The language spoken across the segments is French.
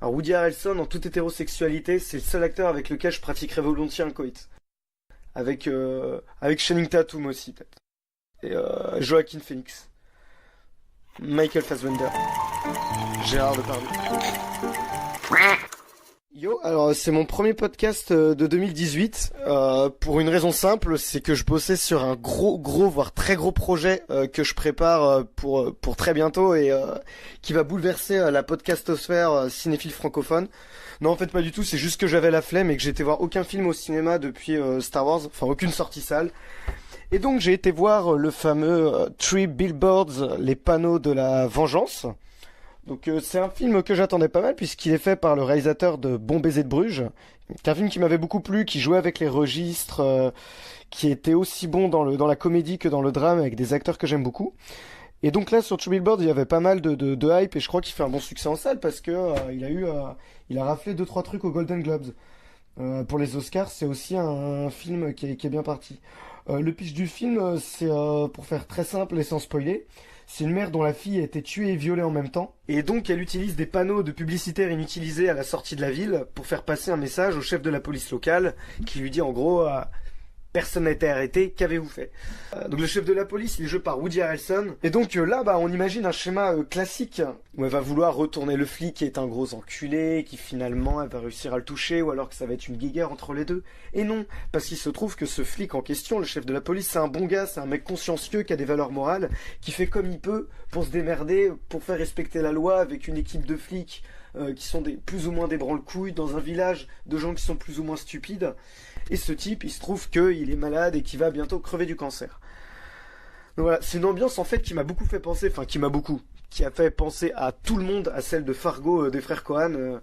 Alors Woody Harrelson, en toute hétérosexualité, c'est le seul acteur avec lequel je pratiquerais volontiers un coït. Avec Channing Tatum aussi, peut-être. Et Joaquin Phoenix. Michael Fassbender. Gérard Depardieu. Yo, alors c'est mon premier podcast de 2018 pour une raison simple, c'est que je bossais sur un gros voire très gros projet que je prépare pour très bientôt et qui va bouleverser la podcastosphère cinéphile francophone. Non, en fait pas du tout, c'est juste que j'avais la flemme et que j'ai été voir aucun film au cinéma depuis Star Wars, enfin aucune sortie salle. Et donc j'ai été voir le fameux Three Billboards, les panneaux de la vengeance. Donc c'est un film que j'attendais pas mal puisqu'il est fait par le réalisateur de Bon baiser de Bruges. C'est un film qui m'avait beaucoup plu, qui jouait avec les registres, qui était aussi bon dans la comédie que dans le drame avec des acteurs que j'aime beaucoup. Et donc là sur Two Billboards il y avait pas mal de hype et je crois qu'il fait un bon succès en salle parce que il a raflé 2-3 trucs aux Golden Globes. Pour les Oscars c'est aussi un film qui est bien parti. Le pitch du film c'est pour faire très simple et sans spoiler. C'est une mère dont la fille a été tuée et violée en même temps. Et donc elle utilise des panneaux de publicitaires inutilisés à la sortie de la ville pour faire passer un message au chef de la police locale qui lui dit en gros personne n'a été arrêté, qu'avez-vous fait Donc le chef de la police il est joué par Woody Harrelson. Et donc là on imagine un schéma classique où elle va vouloir retourner le flic qui est un gros enculé, qui finalement elle va réussir à le toucher ou alors que ça va être une guéguerre entre les deux. Et non, parce qu'il se trouve que ce flic en question, le chef de la police, c'est un bon gars, c'est un mec consciencieux qui a des valeurs morales, qui fait comme il peut pour se démerder, pour faire respecter la loi avec une équipe de flics qui sont plus ou moins des branle-couilles dans un village de gens qui sont plus ou moins stupides. Et ce type, il se trouve qu'il est malade et qu'il va bientôt crever du cancer. Donc voilà, c'est une ambiance en fait qui m'a beaucoup fait penser, qui a fait penser à tout le monde, à celle de Fargo des frères Cohen,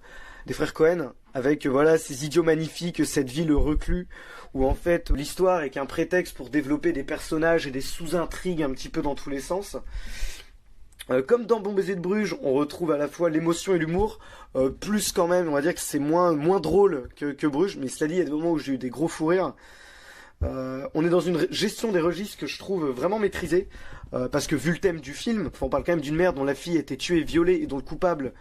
avec voilà ces idiots magnifiques, cette ville reclus, où en fait l'histoire est qu'un prétexte pour développer des personnages et des sous-intrigues un petit peu dans tous les sens. Comme dans Bon baiser de Bruges, on retrouve à la fois l'émotion et l'humour, plus quand même, on va dire que c'est moins drôle que Bruges, mais cela dit, il y a des moments où j'ai eu des gros fous rires. On est dans une gestion des registres que je trouve vraiment maîtrisée, parce que vu le thème du film, on parle quand même d'une mère dont la fille a été tuée, violée, et dont le coupable,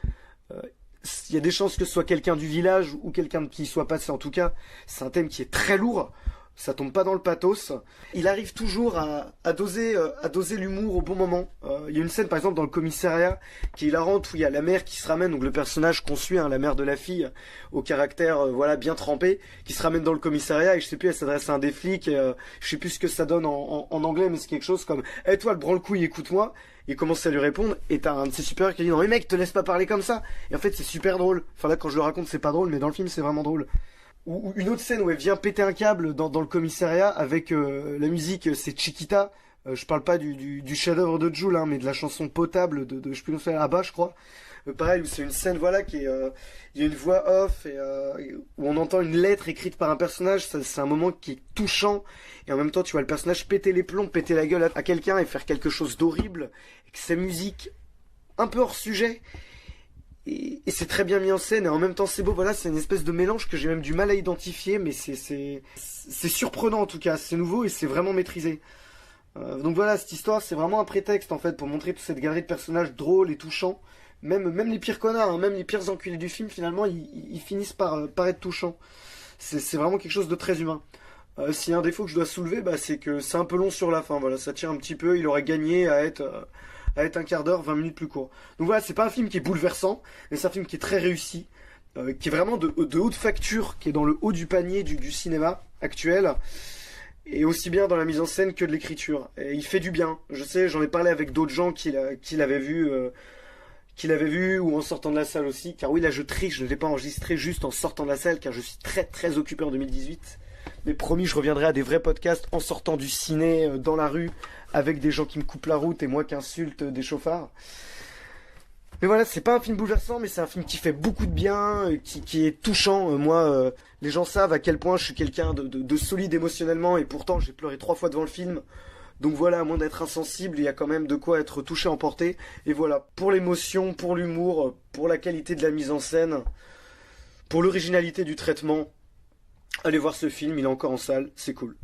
il y a des chances que ce soit quelqu'un du village ou quelqu'un qui y soit passé en tout cas. C'est un thème qui est très lourd. Ça tombe pas dans le pathos. Il arrive toujours à doser l'humour au bon moment. Il y a une scène par exemple dans le commissariat qui est hilarante où il y a la mère qui se ramène, donc le personnage qu'on suit, la mère de la fille, au caractère bien trempé, qui se ramène dans le commissariat et je sais plus, elle s'adresse à un des flics. Je sais plus ce que ça donne en anglais, mais c'est quelque chose comme "Eh toi le branle-couille, écoute-moi." Il commence à lui répondre et t'as un de ses supérieurs qui dit "Non mais mec, te laisse pas parler comme ça." Et en fait c'est super drôle. Enfin là quand je le raconte c'est pas drôle, mais dans le film c'est vraiment drôle. Ou une autre scène où elle vient péter un câble dans le commissariat avec la musique, c'est Chiquita. Je parle pas du chef-d'œuvre de Jul, mais de la chanson potable de je sais plus comment ça s'appelle, Abba, je crois. Pareil, où c'est une scène qui est, il y a une voix off et où on entend une lettre écrite par un personnage. C'est un moment qui est touchant et en même temps tu vois le personnage péter les plombs, péter la gueule à quelqu'un et faire quelque chose d'horrible. Et que c'est musique un peu hors sujet. Et c'est très bien mis en scène et en même temps c'est beau, voilà, c'est une espèce de mélange que j'ai même du mal à identifier, mais c'est surprenant en tout cas, c'est nouveau et c'est vraiment maîtrisé. Donc voilà, cette histoire c'est vraiment un prétexte en fait pour montrer toute cette galerie de personnages drôles et touchants. Même les pires connards, même les pires enculés du film finalement ils finissent par être touchants. C'est vraiment quelque chose de très humain. S'il y a un défaut que je dois soulever, c'est que c'est un peu long sur la fin, voilà, ça tire un petit peu, il aurait gagné à être un quart d'heure, 20 minutes plus court. Donc voilà, c'est pas un film qui est bouleversant, mais c'est un film qui est très réussi, qui est vraiment de haute facture, qui est dans le haut du panier du cinéma actuel, et aussi bien dans la mise en scène que de l'écriture. Et il fait du bien. Je sais, j'en ai parlé avec d'autres gens qui l'avaient vu ou en sortant de la salle aussi. Car oui, là je triche, je ne l'ai pas enregistré juste en sortant de la salle, car je suis très très occupé en 2018. Mais promis, je reviendrai à des vrais podcasts en sortant du ciné, dans la rue, avec des gens qui me coupent la route et moi qui insulte des chauffards. Mais voilà, c'est pas un film bouleversant, mais c'est un film qui fait beaucoup de bien, qui est touchant. Moi, les gens savent à quel point je suis quelqu'un de solide émotionnellement, et pourtant j'ai pleuré 3 fois devant le film. Donc voilà, à moins d'être insensible, il y a quand même de quoi être touché, emporté. Et voilà, pour l'émotion, pour l'humour, pour la qualité de la mise en scène, pour l'originalité du traitement, allez voir ce film, il est encore en salle, c'est cool.